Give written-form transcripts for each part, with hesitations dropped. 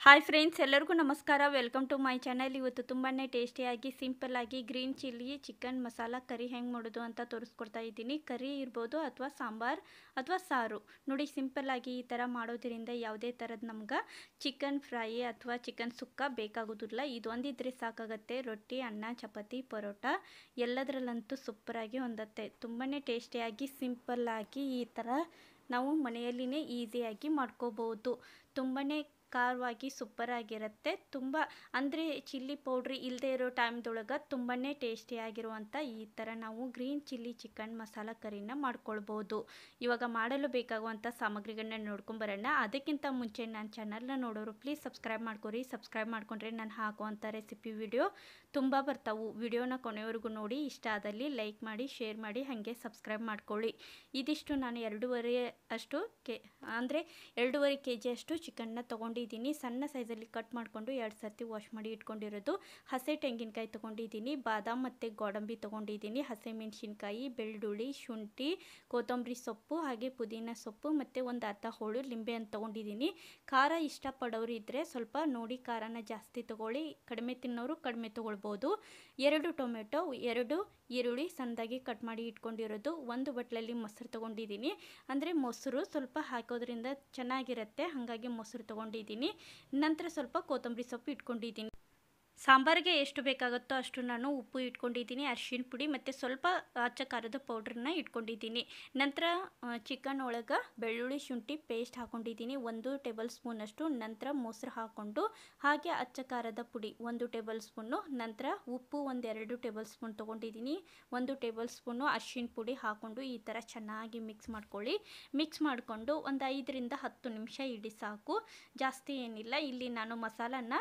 Hi friends, ಎಲ್ಲರಿಗೂ ನಮಸ್ಕಾರ. Welcome to my channel. ಇವತ್ತು ತುಂಬಾ ಟೇಸ್ಟಿಯಾಗಿ ಸಿಂಪಲ್ ಆಗಿ green chilli chicken masala curry ಹೆಂಗೆ ಮಾಡೋದು ಅಂತ ತೋರಿಸ್ಕೊಡ್ತಾ ಇದ್ದೀನಿ. ಕರಿ ಇರ್ಬೋದು ಅಥವಾ ಸಾಂಬಾರ್ ಅಥವಾ ಸಾರು. ನೋಡಿ, ಸಿಂಪಲ್ ಆಗಿ ಈ ಥರ ಮಾಡೋದ್ರಿಂದ ಯಾವುದೇ ಥರದ ನಮ್ಗೆ ಚಿಕನ್ ಫ್ರೈ ಅಥವಾ ಚಿಕನ್ ಸುಕ್ಕ ಬೇಕಾಗೋದಿಲ್ಲ. ಇದು ಒಂದಿದ್ರೆ ಸಾಕಾಗತ್ತೆ. ರೊಟ್ಟಿ, ಅನ್ನ, ಚಪಾತಿ, ಪರೋಟ ಎಲ್ಲದರಲ್ಲಂತೂ ಸೂಪರಾಗಿ ಹೊಂದತ್ತೆ. ತುಂಬಾ ಟೇಸ್ಟಿಯಾಗಿ ಸಿಂಪಲ್ಲಾಗಿ ಈ ಥರ ನಾವು ಮನೆಯಲ್ಲಿನೇ ಈಸಿಯಾಗಿ ಮಾಡ್ಕೋಬೋದು. ತುಂಬಾ ಖಾರವಾಗಿ ಸೂಪರಾಗಿರುತ್ತೆ. ತುಂಬ ಅಂದರೆ ಚಿಲ್ಲಿ ಪೌಡ್ರಿ ಇಲ್ಲದೆ ಇರೋ ಟೈಮ್ದೊಳಗೆ ತುಂಬಾ ಟೇಸ್ಟಿಯಾಗಿರುವಂಥ ಈ ಥರ ನಾವು ಗ್ರೀನ್ ಚಿಲ್ಲಿ ಚಿಕನ್ ಮಸಾಲ ಕರಿನ ಮಾಡ್ಕೊಳ್ಬೋದು. ಇವಾಗ ಮಾಡಲು ಬೇಕಾಗುವಂಥ ಸಾಮಗ್ರಿಗಳನ್ನ ನೋಡ್ಕೊಂಬರೋಣ. ಅದಕ್ಕಿಂತ ಮುಂಚೆ ನನ್ನ ಚಾನಲ್ನ ನೋಡೋರು ಪ್ಲೀಸ್ ಸಬ್ಸ್ಕ್ರೈಬ್ ಮಾಡ್ಕೊರಿ. ಸಬ್ಸ್ಕ್ರೈಬ್ ಮಾಡ್ಕೊಂಡ್ರೆ ನಾನು ಹಾಕುವಂಥ ರೆಸಿಪಿ ವಿಡಿಯೋ ತುಂಬ ಬರ್ತಾವೆ. ವಿಡಿಯೋನ ಕೊನೆವರೆಗೂ ನೋಡಿ. ಇಷ್ಟ ಆದಲ್ಲಿ ಲೈಕ್ ಮಾಡಿ, ಶೇರ್ ಮಾಡಿ, ಹಾಗೆ ಸಬ್ಸ್ಕ್ರೈಬ್ ಮಾಡ್ಕೊಳ್ಳಿ. ಇದಿಷ್ಟು ನಾನು 2.5 ಕೆ ಜಿ ಅಷ್ಟು ಚಿಕನ್ನ ತೊಗೊಂಡಿದ್ದೀನಿ. ಸಣ್ಣ ಸೈಜಲ್ಲಿ ಕಟ್ ಮಾಡಿಕೊಂಡು 2 ಸರ್ತಿ ವಾಶ್ ಮಾಡಿ ಇಟ್ಕೊಂಡಿರೋದು. ಹಸಿ ತೆಂಗಿನಕಾಯಿ ತೊಗೊಂಡಿದ್ದೀನಿ. ಬಾದಾಮ್ ಮತ್ತು ಗೋಡಂಬಿ ತೊಗೊಂಡಿದ್ದೀನಿ. ಹಸಿಮೆಣಸಿನ್ಕಾಯಿ, ಬೆಳ್ಳುಳ್ಳಿ, ಶುಂಠಿ, ಕೊತ್ತಂಬರಿ ಸೊಪ್ಪು, ಹಾಗೆ ಪುದೀನ ಸೊಪ್ಪು ಮತ್ತು ಒಂದು ಅರ್ಧ ಹೋಳು ಲಿಂಬೆ ಅಂತ ತೊಗೊಂಡಿದ್ದೀನಿ. ಖಾರ ಇಷ್ಟಪಡೋರು ಇದ್ದರೆ ಸ್ವಲ್ಪ ನೋಡಿ ಖಾರನ ಜಾಸ್ತಿ ತೊಗೊಳ್ಳಿ. ಕಡಿಮೆ ತಿನ್ನೋರು ಕಡಿಮೆ ತೊಗೊಳ್ಬೋದು. 2 ಟೊಮೆಟೊ, 2 ಈರುಳ್ಳಿ ಸಣ್ಣದಾಗಿ ಕಟ್ ಮಾಡಿ ಇಟ್ಕೊಂಡಿರೋದು. ಒಂದು ಬಟ್ಲಲ್ಲಿ ಮೊಸರು ತೊಗೊಂಡಿದ್ದೀನಿ. ಅಂದರೆ ಮೊಸರು ಸ್ವಲ್ಪ ಹಾಕೋದ್ರಿಂದ ಚೆನ್ನಾಗಿರುತ್ತೆ, ಹಾಗಾಗಿ ಮೊಸರು ತೊಗೊಂಡಿದ್ದೀನಿ. ನಂತರ ಸ್ವಲ್ಪ ಕೊತ್ತಂಬರಿ ಸೊಪ್ಪು ಇಟ್ಕೊಂಡಿದ್ದೀನಿ. ಸಾಂಬಾರಿಗೆ ಎಷ್ಟು ಬೇಕಾಗುತ್ತೋ ಅಷ್ಟು ನಾನು ಉಪ್ಪು ಇಟ್ಕೊಂಡಿದ್ದೀನಿ, ಅರಿಶಿನ ಪುಡಿ ಮತ್ತು ಸ್ವಲ್ಪ ಅಚ್ಚ ಖಾರದ ಪೌಡ್ರನ್ನ ಇಟ್ಕೊಂಡಿದ್ದೀನಿ. ನಂತರ ಚಿಕನ್ ಒಳಗೆ ಬೆಳ್ಳುಳ್ಳಿ ಶುಂಠಿ ಪೇಸ್ಟ್ ಹಾಕ್ಕೊಂಡಿದ್ದೀನಿ 1 ಟೇಬಲ್ ಸ್ಪೂನಷ್ಟು. ನಂತರ ಮೊಸರು ಹಾಕ್ಕೊಂಡು ಹಾಗೆ ಅಚ್ಚ ಖಾರದ ಪುಡಿ 1 ಟೇಬಲ್ ಸ್ಪೂನು. ನಂತರ ಉಪ್ಪು 2 ಟೇಬಲ್ ಸ್ಪೂನ್ ತೊಗೊಂಡಿದ್ದೀನಿ. 1 ಟೇಬಲ್ ಸ್ಪೂನು ಅರಿಶಿನ ಪುಡಿ ಹಾಕ್ಕೊಂಡು ಈ ಥರ ಚೆನ್ನಾಗಿ ಮಿಕ್ಸ್ ಮಾಡ್ಕೊಳ್ಳಿ. ಮಿಕ್ಸ್ ಮಾಡಿಕೊಂಡು ಒಂದು 5 ರಿಂದ 10 ನಿಮಿಷ ಇಡಿ ಸಾಕು, ಜಾಸ್ತಿ ಏನಿಲ್ಲ. ಇಲ್ಲಿ ನಾನು ಮಸಾಲನ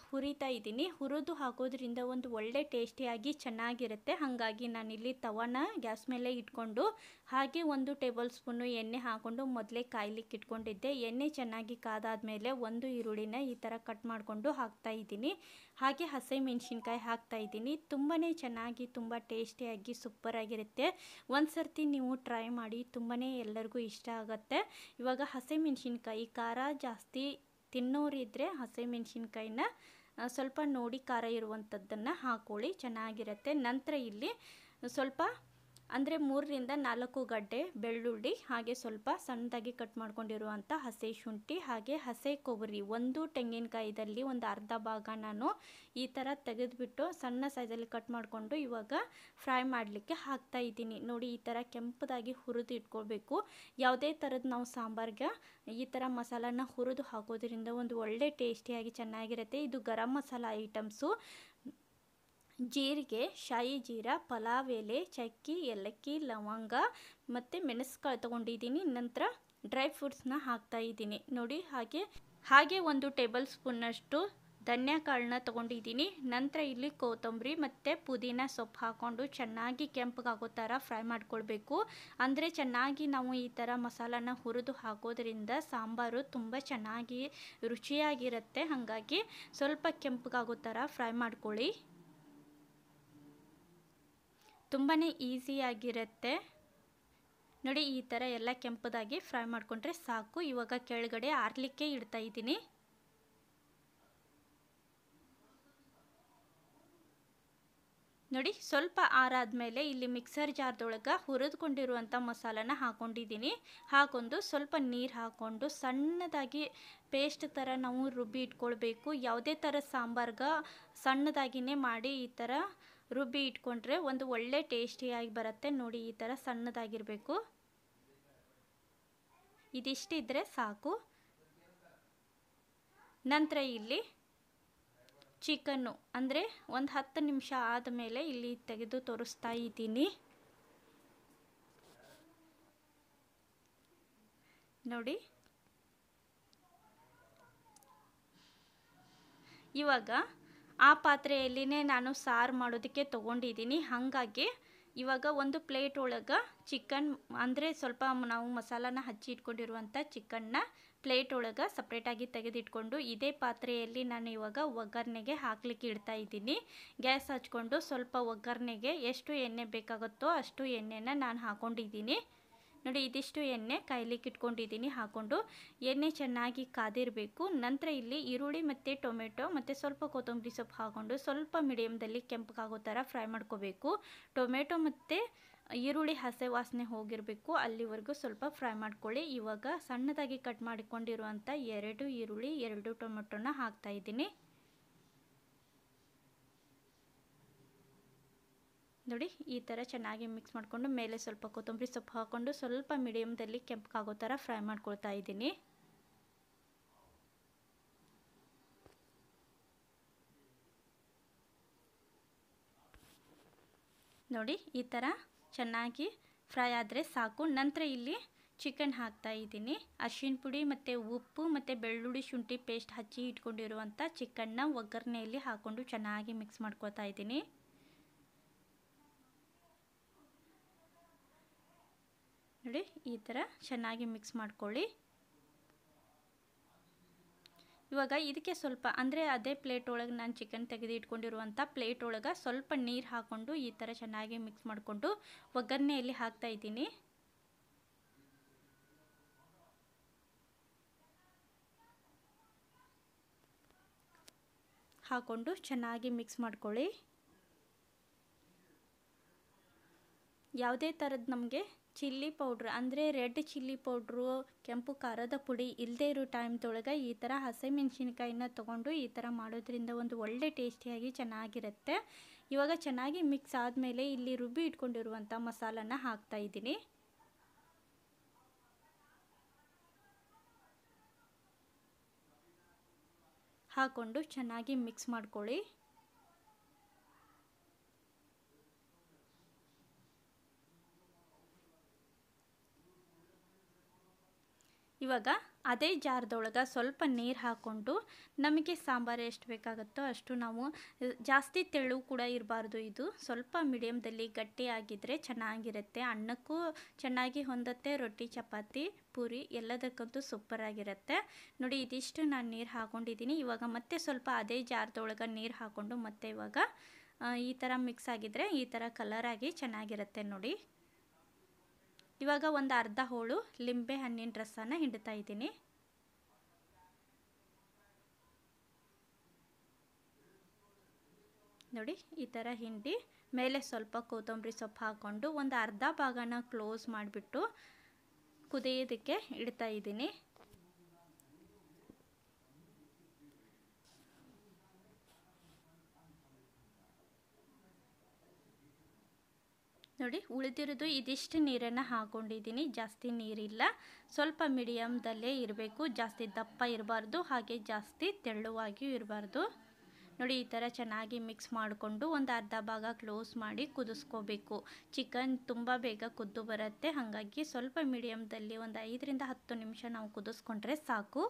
ಹುರಿತಾ ಇದ್ದೀನಿ. ಹುರಿದು ಹಾಕೋದ್ರಿಂದ ಒಂದು ಒಳ್ಳೆ ಟೇಸ್ಟಿಯಾಗಿ ಚೆನ್ನಾಗಿರುತ್ತೆ. ಹಾಗಾಗಿ ನಾನಿಲ್ಲಿ ತವಾನ ಗ್ಯಾಸ್ ಮೇಲೆ ಇಟ್ಕೊಂಡು ಹಾಗೆ 1 ಟೇಬಲ್ ಸ್ಪೂನು ಎಣ್ಣೆ ಹಾಕ್ಕೊಂಡು ಮೊದಲೇ ಕಾಯ್ಲಿಕ್ಕೆ ಇಟ್ಕೊಂಡಿದ್ದೆ. ಎಣ್ಣೆ ಚೆನ್ನಾಗಿ ಕಾದಾದ್ಮೇಲೆ 1 ಈರುಳ್ಳಿನ ಈ ಥರ ಕಟ್ ಮಾಡಿಕೊಂಡು ಹಾಕ್ತಾ ಇದ್ದೀನಿ. ಹಾಗೆ ಹಸಿಮೆಣಸಿನ್ಕಾಯಿ ಹಾಕ್ತಾ ಇದ್ದೀನಿ. ತುಂಬಾ ಚೆನ್ನಾಗಿ ತುಂಬ ಟೇಸ್ಟಿಯಾಗಿ ಸೂಪರಾಗಿರುತ್ತೆ. ಒಂದು ಸರ್ತಿ ನೀವು ಟ್ರೈ ಮಾಡಿ, ತುಂಬಾ ಎಲ್ಲರಿಗೂ ಇಷ್ಟ ಆಗುತ್ತೆ. ಇವಾಗ ಹಸಿಮೆಣಸಿನ್ಕಾಯಿ ಖಾರ ಜಾಸ್ತಿ ತಿನ್ನೋರಿದ್ದರೆ ಹಸಿಮೆಣಸಿನ್ಕಾಯಿನ ಸ್ವಲ್ಪ ನೋಡಿ ಖಾರ ಇರುವಂಥದ್ದನ್ನು ಹಾಕ್ಕೊಳ್ಳಿ, ಚೆನ್ನಾಗಿರುತ್ತೆ. ನಂತರ ಇಲ್ಲಿ ಸ್ವಲ್ಪ ಅಂದರೆ 3 ರಿಂದ 4 ಗಡ್ಡೆ ಬೆಳ್ಳುಳ್ಳಿ, ಹಾಗೆ ಸ್ವಲ್ಪ ಸಣ್ಣದಾಗಿ ಕಟ್ ಮಾಡ್ಕೊಂಡಿರುವಂಥ ಹಸಿ ಶುಂಠಿ, ಹಾಗೆ ಹಸಿ ಕೊಬ್ಬರಿ 1 ತೆಂಗಿನಕಾಯಿದಲ್ಲಿ ಒಂದು ಅರ್ಧ ಭಾಗ ನಾನು ಈ ಥರ ತೆಗೆದುಬಿಟ್ಟು ಸಣ್ಣ ಸೈಜಲ್ಲಿ ಕಟ್ ಮಾಡಿಕೊಂಡು ಇವಾಗ ಫ್ರೈ ಮಾಡಲಿಕ್ಕೆ ಹಾಕ್ತಾ ಇದ್ದೀನಿ. ನೋಡಿ, ಈ ಥರ ಕೆಂಪದಾಗಿ ಹುರಿದು ಇಟ್ಕೊಳ್ಬೇಕು. ಯಾವುದೇ ಥರದ್ದು ನಾವು ಸಾಂಬಾರ್ಗೆ ಈ ಥರ ಮಸಾಲಾನ ಹುರಿದು ಹಾಕೋದ್ರಿಂದ ಒಂದು ಒಳ್ಳೆ ಟೇಸ್ಟಿಯಾಗಿ ಚೆನ್ನಾಗಿರುತ್ತೆ. ಇದು ಗರಂ ಮಸಾಲ ಐಟಮ್ಸು. ಜೀರಿಗೆ, ಶಾಯಿ ಜೀರಾ, ಪಲಾವ್ ಎಲೆ, ಚಕ್ಕಿ, ಏಲಕ್ಕಿ, ಲವಂಗ ಮತ್ತು ಮೆಣಸುಕಾಳು ತೊಗೊಂಡಿದ್ದೀನಿ. ನಂತರ ಡ್ರೈ ಫ್ರೂಟ್ಸ್ನ ಹಾಕ್ತಾ ಇದ್ದೀನಿ. ನೋಡಿ, ಹಾಗೆ 1 ಟೇಬಲ್ ಸ್ಪೂನಷ್ಟು ಧನಿಯಾ ಕಾಳನ್ನ ತೊಗೊಂಡಿದ್ದೀನಿ. ನಂತರ ಇಲ್ಲಿ ಕೊತ್ತಂಬರಿ ಮತ್ತು ಪುದೀನ ಸೊಪ್ಪು ಹಾಕ್ಕೊಂಡು ಚೆನ್ನಾಗಿ ಕೆಂಪಗಾಗೋ ಥರ ಫ್ರೈ ಮಾಡ್ಕೊಳ್ಬೇಕು. ಅಂದರೆ ಚೆನ್ನಾಗಿ ನಾವು ಈ ಥರ ಮಸಾಲಾನ ಹುರಿದು ಹಾಕೋದ್ರಿಂದ ಸಾಂಬಾರು ತುಂಬ ಚೆನ್ನಾಗಿ ರುಚಿಯಾಗಿರುತ್ತೆ. ಹಾಗಾಗಿ ಸ್ವಲ್ಪ ಕೆಂಪಗಾಗೋ ಥರ ಫ್ರೈ ಮಾಡ್ಕೊಳ್ಳಿ. ತುಂಬಾ ಈಸಿಯಾಗಿರುತ್ತೆ. ನೋಡಿ, ಈ ಥರ ಎಲ್ಲ ಕೆಂಪದಾಗಿ ಫ್ರೈ ಮಾಡಿಕೊಂಡ್ರೆ ಸಾಕು. ಇವಾಗ ಕೆಳಗಡೆ ಆರಲಿಕ್ಕೆ ಇಡ್ತಾ ಇದ್ದೀನಿ. ನೋಡಿ, ಸ್ವಲ್ಪ ಆರಾದ್ಮೇಲೆ ಇಲ್ಲಿ ಮಿಕ್ಸರ್ ಜಾರ್ದೊಳಗೆ ಹುರಿದುಕೊಂಡಿರುವಂಥ ಮಸಾಲಾನ ಹಾಕ್ಕೊಂಡಿದ್ದೀನಿ. ಹಾಕೊಂಡು ಸ್ವಲ್ಪ ನೀರು ಹಾಕ್ಕೊಂಡು ಸಣ್ಣದಾಗಿ ಪೇಸ್ಟ್ ಥರ ನಾವು ರುಬ್ಬಿ ಇಟ್ಕೊಳ್ಬೇಕು. ಯಾವುದೇ ಥರ ಸಾಂಬಾರ್ಗೆ ಸಣ್ಣದಾಗಿಯೇ ಮಾಡಿ ಈ ಥರ ರುಬ್ಬಿ ಇಟ್ಕೊಂಡ್ರೆ ಒಂದು ಒಳ್ಳೆ ಟೇಸ್ಟಿಯಾಗಿ ಬರುತ್ತೆ. ನೋಡಿ, ಈ ಥರ ಸಣ್ಣದಾಗಿರಬೇಕು. ಇದಿಷ್ಟಿದ್ರೆ ಸಾಕು. ನಂತರ ಇಲ್ಲಿ ಚಿಕನ್ನು ಅಂದರೆ ಒಂದು 10 ನಿಮಿಷ ಆದಮೇಲೆ ಇಲ್ಲಿ ತೆಗೆದು ತೋರಿಸ್ತಾ ಇದ್ದೀನಿ. ನೋಡಿ, ಇವಾಗ ಆ ಪಾತ್ರೆಯಲ್ಲಿನೇ ನಾನು ಸಾರು ಮಾಡೋದಕ್ಕೆ ತೊಗೊಂಡಿದ್ದೀನಿ. ಹಾಗಾಗಿ ಇವಾಗ ಒಂದು ಪ್ಲೇಟ್ ಒಳಗೆ ಚಿಕನ್ ಅಂದರೆ ಸ್ವಲ್ಪ ನಾವು ಮಸಾಲಾನ ಹಚ್ಚಿ ಇಟ್ಕೊಂಡಿರುವಂಥ ಚಿಕನ್ನ ಪ್ಲೇಟ್ ಒಳಗೆ ಸಪ್ರೇಟಾಗಿ ತೆಗೆದಿಟ್ಕೊಂಡು ಇದೇ ಪಾತ್ರೆಯಲ್ಲಿ ನಾನು ಇವಾಗ ಒಗ್ಗರಣೆಗೆ ಹಾಕಲಿಕ್ಕೆ ಇಡ್ತಾ ಇದ್ದೀನಿ. ಗ್ಯಾಸ್ ಹಚ್ಕೊಂಡು ಸ್ವಲ್ಪ ಒಗ್ಗರಣೆಗೆ ಎಷ್ಟು ಎಣ್ಣೆ ಬೇಕಾಗುತ್ತೋ ಅಷ್ಟು ಎಣ್ಣೆನ ನಾನು ಹಾಕ್ಕೊಂಡಿದ್ದೀನಿ. ನೋಡಿ ಇದಿಷ್ಟು ಎಣ್ಣೆ ಕಾಯ್ಲಿಕ್ಕೆ ಇಟ್ಕೊಂಡಿದ್ದೀನಿ. ಹಾಕ್ಕೊಂಡು ಎಣ್ಣೆ ಚೆನ್ನಾಗಿ ಕಾದಿರಬೇಕು. ನಂತರ ಇಲ್ಲಿ ಈರುಳ್ಳಿ ಮತ್ತು ಟೊಮೆಟೊ ಮತ್ತು ಸ್ವಲ್ಪ ಕೊತ್ತಂಬರಿ ಸೊಪ್ಪು ಹಾಕ್ಕೊಂಡು ಸ್ವಲ್ಪ ಮೀಡಿಯಮ್ದಲ್ಲಿ ಕೆಂಪಗಾಗೋ ಥರ ಫ್ರೈ ಮಾಡ್ಕೋಬೇಕು. ಟೊಮೆಟೊ ಮತ್ತು ಈರುಳ್ಳಿ ಹಸೆ ವಾಸನೆ ಹೋಗಿರಬೇಕು, ಅಲ್ಲಿವರೆಗೂ ಸ್ವಲ್ಪ ಫ್ರೈ ಮಾಡ್ಕೊಳ್ಳಿ. ಇವಾಗ ಸಣ್ಣದಾಗಿ ಕಟ್ ಮಾಡಿಕೊಂಡಿರುವಂಥ 2 ಈರುಳ್ಳಿ 2 ಟೊಮೆಟೊನ ಹಾಕ್ತಾ ಇದ್ದೀನಿ. ನೋಡಿ ಈ ಥರ ಚೆನ್ನಾಗಿ ಮಿಕ್ಸ್ ಮಾಡಿಕೊಂಡು ಮೇಲೆ ಸ್ವಲ್ಪ ಕೊತ್ತಂಬರಿ ಸೊಪ್ಪು ಹಾಕ್ಕೊಂಡು ಸ್ವಲ್ಪ ಮೀಡಿಯಮ್ದಲ್ಲಿ ಕೆಂಪಗಾಗೋ ಥರ ಫ್ರೈ ಮಾಡ್ಕೊಳ್ತಾ ಇದ್ದೀನಿ. ನೋಡಿ ಈ ಥರ ಚೆನ್ನಾಗಿ ಫ್ರೈ ಆದರೆ ಸಾಕು. ನಂತರ ಇಲ್ಲಿ ಚಿಕನ್ ಹಾಕ್ತಾ ಇದ್ದೀನಿ. ಅರಿಶಿನ ಪುಡಿ ಮತ್ತು ಉಪ್ಪು ಮತ್ತು ಬೆಳ್ಳುಳ್ಳಿ ಶುಂಠಿ ಪೇಸ್ಟ್ ಹಚ್ಚಿ ಇಟ್ಕೊಂಡಿರುವಂಥ ಚಿಕನ್ನ ಒಗ್ಗರಣೆಯಲ್ಲಿ ಹಾಕ್ಕೊಂಡು ಚೆನ್ನಾಗಿ ಮಿಕ್ಸ್ ಮಾಡ್ಕೊಳ್ತಾ ಇದ್ದೀನಿ. ನೋಡಿ ಈ ಥರ ಚೆನ್ನಾಗಿ ಮಿಕ್ಸ್ ಮಾಡ್ಕೊಳ್ಳಿ. ಇವಾಗ ಇದಕ್ಕೆ ಸ್ವಲ್ಪ ಅಂದರೆ ಅದೇ ಪ್ಲೇಟ್ ಒಳಗೆ ನಾನು ಚಿಕನ್ ತೆಗೆದು ಇಟ್ಕೊಂಡಿರುವಂಥ ಪ್ಲೇಟ್ ಒಳಗೆ ಸ್ವಲ್ಪ ನೀರು ಹಾಕ್ಕೊಂಡು ಈ ಥರ ಚೆನ್ನಾಗಿ ಮಿಕ್ಸ್ ಮಾಡಿಕೊಂಡು ಒಗ್ಗರಣೆಯಲ್ಲಿ ಹಾಕ್ತಾ ಇದ್ದೀನಿ. ಹಾಕ್ಕೊಂಡು ಚೆನ್ನಾಗಿ ಮಿಕ್ಸ್ ಮಾಡ್ಕೊಳ್ಳಿ. ಯಾವುದೇ ಥರದ್ದು ನಮಗೆ ಚಿಲ್ಲಿ ಪೌಡ್ರ್ ಅಂದರೆ ರೆಡ್ ಚಿಲ್ಲಿ ಪೌಡ್ರು, ಕೆಂಪು ಖಾರದ ಪುಡಿ ಇಲ್ಲದೇ ಇರೋ ಟೈಮ್ದೊಳಗೆ ಈ ಥರ ಹಸಿಮೆಣ್ಸಿನ್ಕಾಯಿನ ತೊಗೊಂಡು ಈ ಥರ ಮಾಡೋದ್ರಿಂದ ಒಂದು ಒಳ್ಳೆ ಟೇಸ್ಟಿಯಾಗಿ ಚೆನ್ನಾಗಿರುತ್ತೆ. ಇವಾಗ ಚೆನ್ನಾಗಿ ಮಿಕ್ಸ್ ಆದಮೇಲೆ ಇಲ್ಲಿ ರುಬ್ಬಿ ಇಟ್ಕೊಂಡಿರುವಂಥ ಮಸಾಲನ ಹಾಕ್ತಾ ಇದ್ದೀನಿ. ಹಾಕ್ಕೊಂಡು ಚೆನ್ನಾಗಿ ಮಿಕ್ಸ್ ಮಾಡ್ಕೊಳ್ಳಿ. ಇವಾಗ ಅದೇ ಜಾರದೊಳಗೆ ಸ್ವಲ್ಪ ನೀರು ಹಾಕ್ಕೊಂಡು ನಮಗೆ ಸಾಂಬಾರು ಎಷ್ಟು ಬೇಕಾಗುತ್ತೋ ಅಷ್ಟು ನಾವು ಜಾಸ್ತಿ ತೆಳು ಕೂಡ ಇರಬಾರ್ದು. ಇದು ಸ್ವಲ್ಪ ಮೀಡಿಯಮ್ದಲ್ಲಿ ಗಟ್ಟಿಯಾಗಿದ್ದರೆ ಚೆನ್ನಾಗಿರುತ್ತೆ. ಅನ್ನಕ್ಕೂ ಚೆನ್ನಾಗಿ ಹೊಂದುತ್ತೆ, ರೊಟ್ಟಿ ಚಪಾತಿ ಪೂರಿ ಎಲ್ಲದಕ್ಕಂತೂ ಸೂಪರಾಗಿರುತ್ತೆ. ನೋಡಿ ಇದಿಷ್ಟು ನಾನು ನೀರು ಹಾಕ್ಕೊಂಡಿದ್ದೀನಿ. ಇವಾಗ ಮತ್ತೆ ಸ್ವಲ್ಪ ಅದೇ ಜಾರದೊಳಗೆ ನೀರು ಹಾಕ್ಕೊಂಡು ಮತ್ತೆ ಇವಾಗ ಈ ಥರ ಮಿಕ್ಸ್ ಆಗಿದ್ದರೆ ಈ ಥರ ಕಲರಾಗಿ ಚೆನ್ನಾಗಿರುತ್ತೆ ನೋಡಿ. ಇವಾಗ ಒಂದು ಅರ್ಧ ಹೋಳು ಲಿಂಬೆ ಹಣ್ಣಿನ ರಸನ ಹಿಂಡ್ತಾ ಇದ್ದೀನಿ. ನೋಡಿ ಈ ಥರ ಹಿಂಡಿ ಮೇಲೆ ಸ್ವಲ್ಪ ಕೊತ್ತಂಬರಿ ಸೊಪ್ಪು ಹಾಕ್ಕೊಂಡು ಒಂದು ಅರ್ಧ ಭಾಗನ ಕ್ಲೋಸ್ ಮಾಡಿಬಿಟ್ಟು ಕುದಿಯೋದಕ್ಕೆ ಇಡ್ತಾ ಇದ್ದೀನಿ. ನೋಡಿ ಉಳಿದಿರೋದು ಇದಿಷ್ಟು ನೀರನ್ನು ಹಾಕ್ಕೊಂಡಿದ್ದೀನಿ. ಜಾಸ್ತಿ ನೀರಿಲ್ಲ, ಸ್ವಲ್ಪ ಮೀಡಿಯಮ್ದಲ್ಲೇ ಇರಬೇಕು. ಜಾಸ್ತಿ ದಪ್ಪ ಇರಬಾರ್ದು, ಹಾಗೆ ಜಾಸ್ತಿ ತೆಳುವಾಗಿಯೂ ಇರಬಾರ್ದು. ನೋಡಿ ಈ ಥರ ಚೆನ್ನಾಗಿ ಮಿಕ್ಸ್ ಮಾಡಿಕೊಂಡು ಒಂದು ಅರ್ಧ ಭಾಗ ಕ್ಲೋಸ್ ಮಾಡಿ ಕುದಿಸ್ಕೋಬೇಕು. ಚಿಕನ್ ತುಂಬ ಬೇಗ ಕುದ್ದು ಬರುತ್ತೆ, ಹಾಗಾಗಿ ಸ್ವಲ್ಪ ಮೀಡಿಯಮ್ದಲ್ಲಿ ಒಂದು 5 ರಿಂದ 10 ನಿಮಿಷ ನಾವು ಕುದಿಸ್ಕೊಂಡ್ರೆ ಸಾಕು.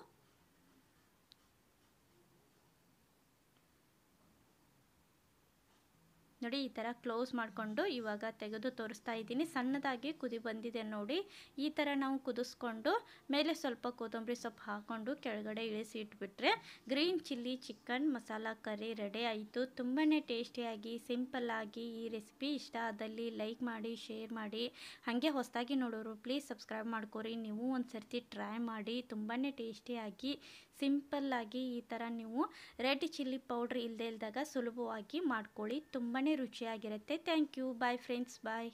ನೋಡಿ ಈ ಥರ ಕ್ಲೋಸ್ ಮಾಡಿಕೊಂಡು ಇವಾಗ ತೆಗೆದು ತೋರಿಸ್ತಾ ಇದ್ದೀನಿ. ಸಣ್ಣದಾಗಿ ಕುದಿ ಬಂದಿದೆ ನೋಡಿ. ಈ ಥರ ನಾವು ಕುದಿಸ್ಕೊಂಡು ಮೇಲೆ ಸ್ವಲ್ಪ ಕೊತ್ತಂಬರಿ ಸೊಪ್ಪು ಹಾಕ್ಕೊಂಡು ಕೆಳಗಡೆ ಇಳಿಸಿ ಇಟ್ಬಿಟ್ರೆ green chilli chicken masala curry ready ಆಯಿತು. ತುಂಬಾ ಟೇಸ್ಟಿಯಾಗಿ ಸಿಂಪಲ್ಲಾಗಿ ಈ ರೆಸಿಪಿ ಇಷ್ಟ ಆದಲ್ಲಿ ಲೈಕ್ ಮಾಡಿ, ಶೇರ್ ಮಾಡಿ. ಹಾಗೆ ಹೊಸದಾಗಿ ನೋಡೋರು ಪ್ಲೀಸ್ ಸಬ್ಸ್ಕ್ರೈಬ್ ಮಾಡ್ಕೊರಿ. ನೀವು ಒಂದು ಸರ್ತಿ ಟ್ರೈ ಮಾಡಿ. ತುಂಬಾ ಟೇಸ್ಟಿಯಾಗಿ ಸಿಂಪಲ್ಲಾಗಿ ಈ ಥರ ನೀವು ರೆಡ್ ಚಿಲ್ಲಿ ಪೌಡ್ರ್ ಇಲ್ಲದೆ ಇದ್ದಾಗ ಸುಲಭವಾಗಿ ಮಾಡ್ಕೊಳ್ಳಿ. ತುಂಬಾ ರುಚಿಯಾಗಿರುತ್ತೆ. Thank you. Bye friends, bye.